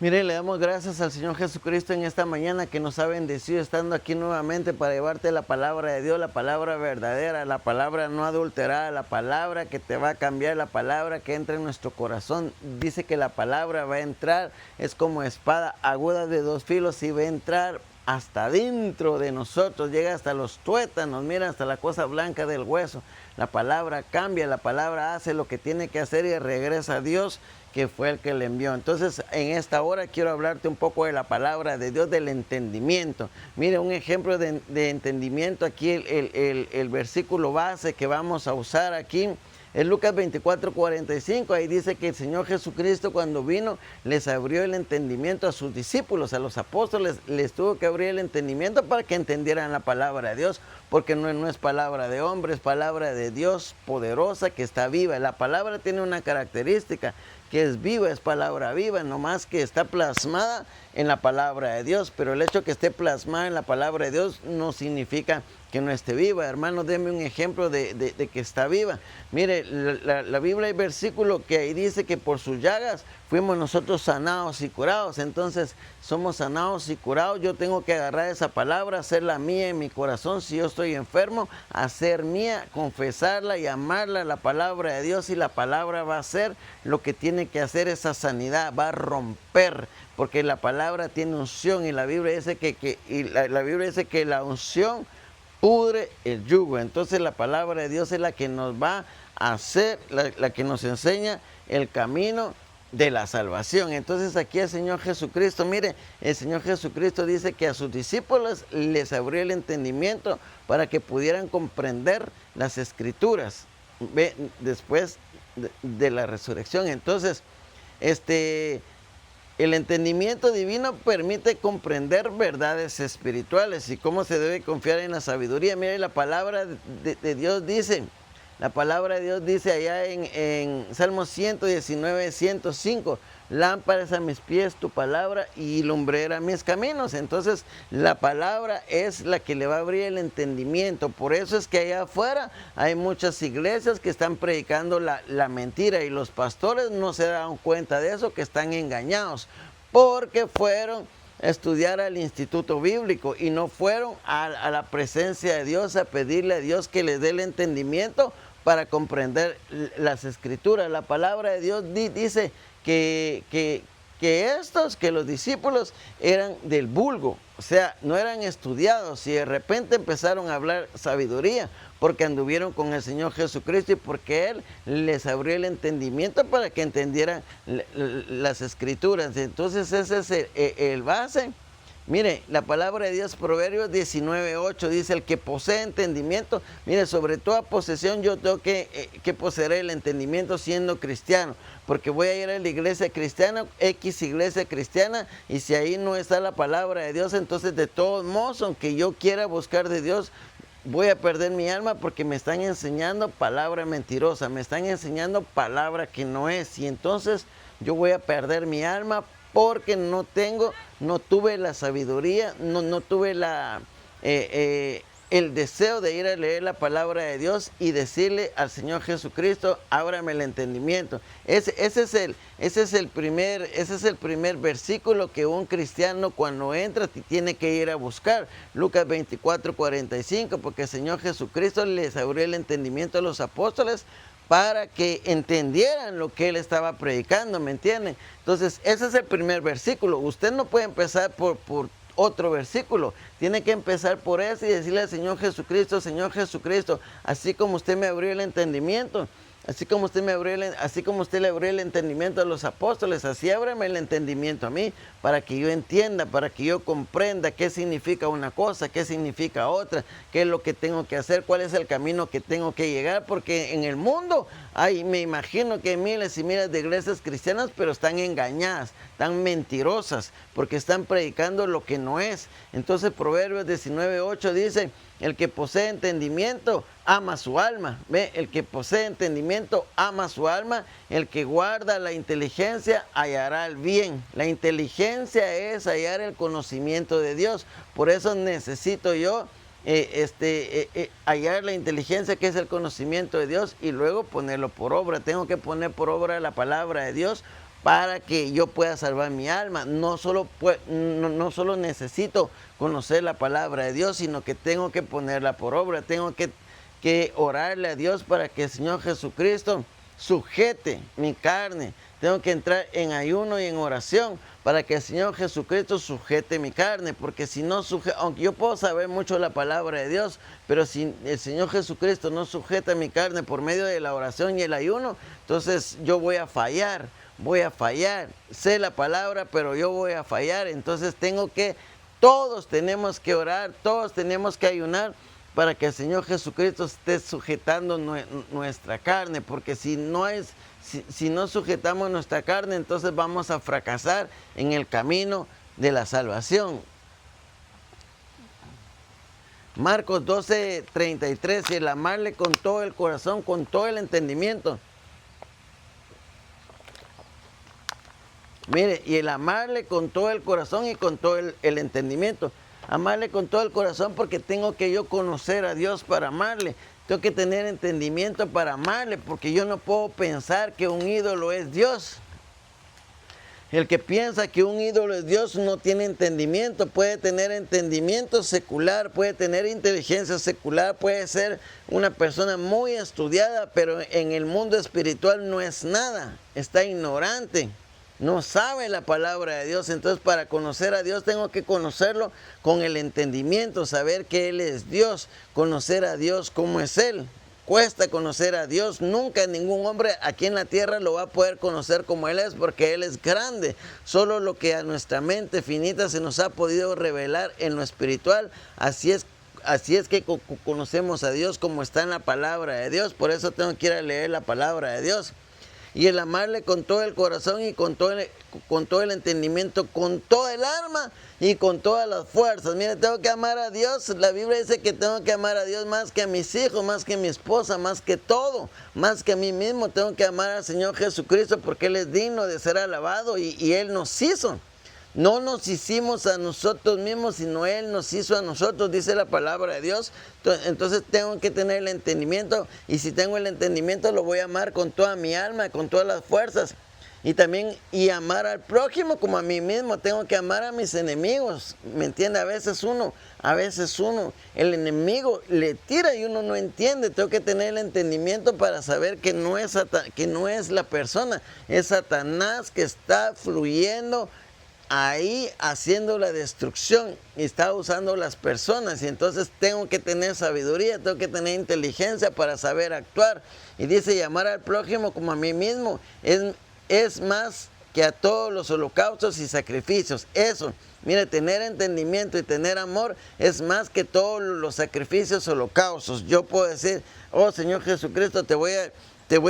Mire, le damos gracias al Señor Jesucristo en esta mañana que nos ha bendecido estando aquí nuevamente para llevarte la palabra de Dios, la palabra verdadera, la palabra no adulterada, la palabra que te va a cambiar, la palabra que entra en nuestro corazón. Dice que la palabra va a entrar, es como espada aguda de dos filos y va a entrar hasta dentro de nosotros, llega hasta los tuétanos, mira, hasta la cosa blanca del hueso. La palabra cambia, la palabra hace lo que tiene que hacer y regresa a Dios, que fue el que le envió. Entonces, en esta hora quiero hablarte un poco de la palabra de Dios, del entendimiento. Mire, un ejemplo de entendimiento aquí, el versículo base que vamos a usar aquí. En Lucas 24:45, ahí dice que el Señor Jesucristo cuando vino les abrió el entendimiento a sus discípulos, a los apóstoles, les tuvo que abrir el entendimiento para que entendieran la palabra de Dios, porque no es palabra de hombre, es palabra de Dios poderosa que está viva. La palabra tiene una característica, que es viva, es palabra viva, nomás que está plasmada en la palabra de Dios, pero el hecho que esté plasmada en la palabra de Dios no significa que no esté viva. Hermano, deme un ejemplo de que está viva. Mire, la Biblia hay versículo que ahí dice que por sus llagas fuimos nosotros sanados y curados. Entonces, somos sanados y curados. Yo tengo que agarrar esa palabra, hacerla mía en mi corazón. Si yo estoy enfermo, hacer mía, confesarla y amarla, la palabra de Dios, y la palabra va a hacer lo que tiene que hacer esa sanidad, va a romper, porque la palabra tiene unción y la Biblia dice la Biblia dice que la unción pudre el yugo. Entonces la palabra de Dios es la que nos va a hacer, la que nos enseña el camino de la salvación. Entonces aquí el Señor Jesucristo, mire, el Señor Jesucristo dice que a sus discípulos les abrió el entendimiento para que pudieran comprender las escrituras después de la resurrección. Entonces, el entendimiento divino permite comprender verdades espirituales y cómo se debe confiar en la sabiduría. Mire, la palabra de Dios dice, la palabra de Dios dice allá en Salmo 119, 105, lámpara es a mis pies tu palabra y lumbrera a mis caminos. Entonces, la palabra es la que le va a abrir el entendimiento. Por eso es que allá afuera hay muchas iglesias que están predicando la mentira y los pastores no se dan cuenta de eso, que están engañados, porque fueron a estudiar al instituto bíblico y no fueron a la presencia de Dios a pedirle a Dios que les dé el entendimiento para comprender las escrituras. La palabra de Dios dice que los discípulos eran del vulgo, o sea, no eran estudiados, y de repente empezaron a hablar sabiduría porque anduvieron con el Señor Jesucristo y porque Él les abrió el entendimiento para que entendieran las escrituras. Entonces ese es el base. Mire, la palabra de Dios, Proverbios 19:8, dice, el que posee entendimiento, mire, sobre toda posesión yo tengo que poseer el entendimiento siendo cristiano, porque voy a ir a la iglesia cristiana, X iglesia cristiana, y si ahí no está la palabra de Dios, entonces de todos modos, aunque yo quiera buscar de Dios, voy a perder mi alma porque me están enseñando palabra mentirosa, me están enseñando palabra que no es, y entonces yo voy a perder mi alma porque no tuve la sabiduría, no tuve el deseo de ir a leer la palabra de Dios y decirle al Señor Jesucristo, ábrame el entendimiento. Ese es el primer versículo que un cristiano cuando entra tiene que ir a buscar. Lucas 24:45, porque el Señor Jesucristo les abrió el entendimiento a los apóstoles para que entendieran lo que Él estaba predicando, ¿me entienden? Entonces, ese es el primer versículo. Usted no puede empezar por otro versículo, tiene que empezar por ese y decirle al Señor Jesucristo, así como usted me abrió el entendimiento, así como usted le abrió el entendimiento a los apóstoles, así ábreme el entendimiento a mí, para que yo entienda, para que yo comprenda qué significa una cosa, qué significa otra, qué es lo que tengo que hacer, cuál es el camino que tengo que llegar, porque en el mundo me imagino que hay miles y miles de iglesias cristianas, pero están engañadas, están mentirosas, porque están predicando lo que no es. Entonces Proverbios 19:8 dice, el que posee entendimiento ama su alma. ¿Ve? El que posee entendimiento ama su alma. El que guarda la inteligencia hallará el bien. La inteligencia es hallar el conocimiento de Dios. Por eso necesito yo hallar la inteligencia, que es el conocimiento de Dios, y luego ponerlo por obra. Tengo que poner por obra la palabra de Dios, para que yo pueda salvar mi alma. No solo necesito conocer la palabra de Dios, sino que tengo que ponerla por obra. Tengo que orarle a Dios para que el Señor Jesucristo sujete mi carne. Tengo que entrar en ayuno y en oración para que el Señor Jesucristo sujete mi carne, porque si no aunque yo puedo saber mucho la palabra de Dios, pero si el Señor Jesucristo no sujeta mi carne por medio de la oración y el ayuno, entonces yo voy a fallar. Sé la palabra, pero yo voy a fallar. Entonces todos tenemos que orar, todos tenemos que ayunar para que el Señor Jesucristo esté sujetando nuestra carne, porque si no sujetamos nuestra carne, entonces vamos a fracasar en el camino de la salvación. Marcos 12:33, y el amarle con todo el corazón, con todo el entendimiento. Mire, y el amarle con todo el corazón y con todo el entendimiento. Amarle con todo el corazón porque tengo que yo conocer a Dios para amarle. Tengo que tener entendimiento para amarle, porque yo no puedo pensar que un ídolo es Dios. El que piensa que un ídolo es Dios no tiene entendimiento. Puede tener entendimiento secular, puede tener inteligencia secular, puede ser una persona muy estudiada, pero en el mundo espiritual no es nada. Está ignorante. No sabe la palabra de Dios. Entonces, para conocer a Dios tengo que conocerlo con el entendimiento, saber que Él es Dios, conocer a Dios como es Él. Cuesta conocer a Dios. Nunca ningún hombre aquí en la tierra lo va a poder conocer como Él es, porque Él es grande. Solo lo que a nuestra mente finita se nos ha podido revelar en lo espiritual. Así es que conocemos a Dios como está en la palabra de Dios. Por eso tengo que ir a leer la palabra de Dios. Y el amarle con todo el corazón y con todo el entendimiento, con todo el alma y con todas las fuerzas. Mire, tengo que amar a Dios. La Biblia dice que tengo que amar a Dios más que a mis hijos, más que a mi esposa, más que todo, más que a mí mismo. Tengo que amar al Señor Jesucristo porque Él es digno de ser alabado y Él nos hizo. No nos hicimos a nosotros mismos, sino Él nos hizo a nosotros, dice la palabra de Dios. Entonces tengo que tener el entendimiento, y si tengo el entendimiento lo voy a amar con toda mi alma, con todas las fuerzas. Y también amar al prójimo como a mí mismo. Tengo que amar a mis enemigos, ¿me entiende? A veces uno, el enemigo le tira y uno no entiende. Tengo que tener el entendimiento para saber que no es la persona, es Satanás que está fluyendo ahí haciendo la destrucción y está usando las personas. Y entonces tengo que tener sabiduría, tengo que tener inteligencia para saber actuar. Y dice, llamar al prójimo como a mí mismo es más que a todos los holocaustos y sacrificios. Eso, mire, tener entendimiento y tener amor es más que todos los sacrificios, holocaustos. Yo puedo decir, oh Señor Jesucristo, te voy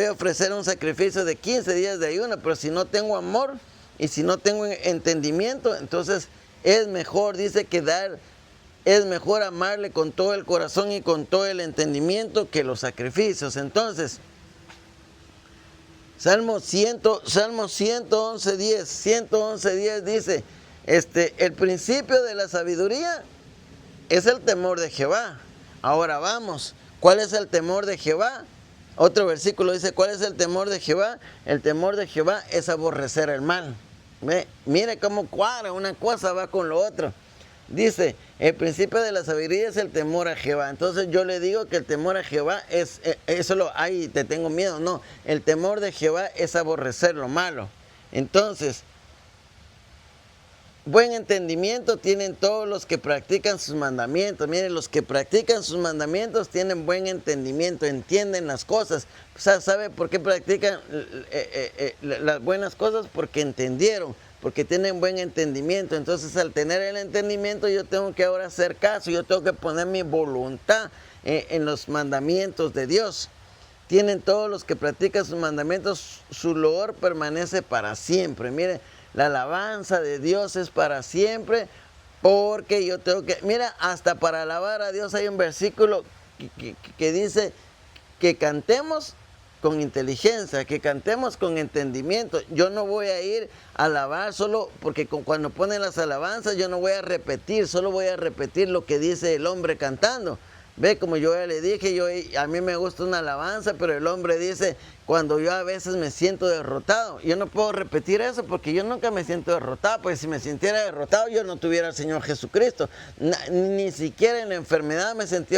a ofrecer un sacrificio de 15 días de ayuno, pero si no tengo amor y si no tengo entendimiento, entonces es mejor, dice es mejor amarle con todo el corazón y con todo el entendimiento que los sacrificios. Entonces, Salmo 111:10 dice, el principio de la sabiduría es el temor de Jehová. Ahora vamos, ¿cuál es el temor de Jehová? Otro versículo dice, ¿cuál es el temor de Jehová? El temor de Jehová es aborrecer el mal. Mire cómo cuadra, una cosa va con lo otro. Dice, el principio de la sabiduría es el temor a Jehová. Entonces yo le digo que el temor a Jehová es, te tengo miedo. No, el temor de Jehová es aborrecer lo malo. Entonces, buen entendimiento tienen todos los que practican sus mandamientos. Miren, los que practican sus mandamientos tienen buen entendimiento, entienden las cosas. ¿Sabe por qué practican las buenas cosas? Porque entendieron, porque tienen buen entendimiento. Entonces, al tener el entendimiento, yo tengo que ahora hacer caso, yo tengo que poner mi voluntad en los mandamientos de Dios. Tienen todos los que practican sus mandamientos, su loor permanece para siempre. Mire, la alabanza de Dios es para siempre, porque yo tengo que... Mira, hasta para alabar a Dios hay un versículo que dice que cantemos con inteligencia, que cantemos con entendimiento. Yo no voy a ir a alabar solo porque cuando ponen las alabanzas yo no voy a repetir, solo voy a repetir lo que dice el hombre cantando. Ve, como yo ya le dije, a mí me gusta una alabanza, pero el hombre dice, cuando yo a veces me siento derrotado, yo no puedo repetir eso porque yo nunca me siento derrotado, pues si me sintiera derrotado yo no tuviera al Señor Jesucristo. Ni siquiera en la enfermedad me sentí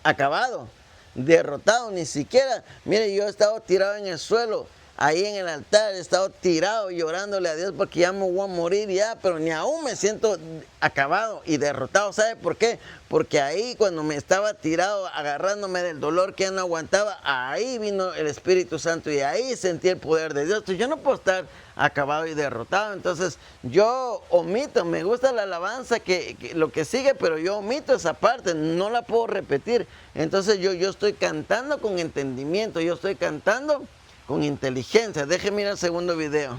acabado, derrotado, ni siquiera. Mire, yo he estado tirado en el suelo, ahí en el altar, he estado tirado llorándole a Dios porque ya me voy a morir ya, pero ni aún me siento acabado y derrotado. ¿Sabe por qué? Porque ahí cuando me estaba tirado, agarrándome del dolor que ya no aguantaba, ahí vino el Espíritu Santo y ahí sentí el poder de Dios. Entonces yo no puedo estar acabado y derrotado. Entonces yo omito, me gusta la alabanza que lo que sigue, pero yo omito esa parte, no la puedo repetir. Entonces yo estoy cantando con entendimiento, yo estoy cantando con inteligencia. Déjenme ir al segundo video.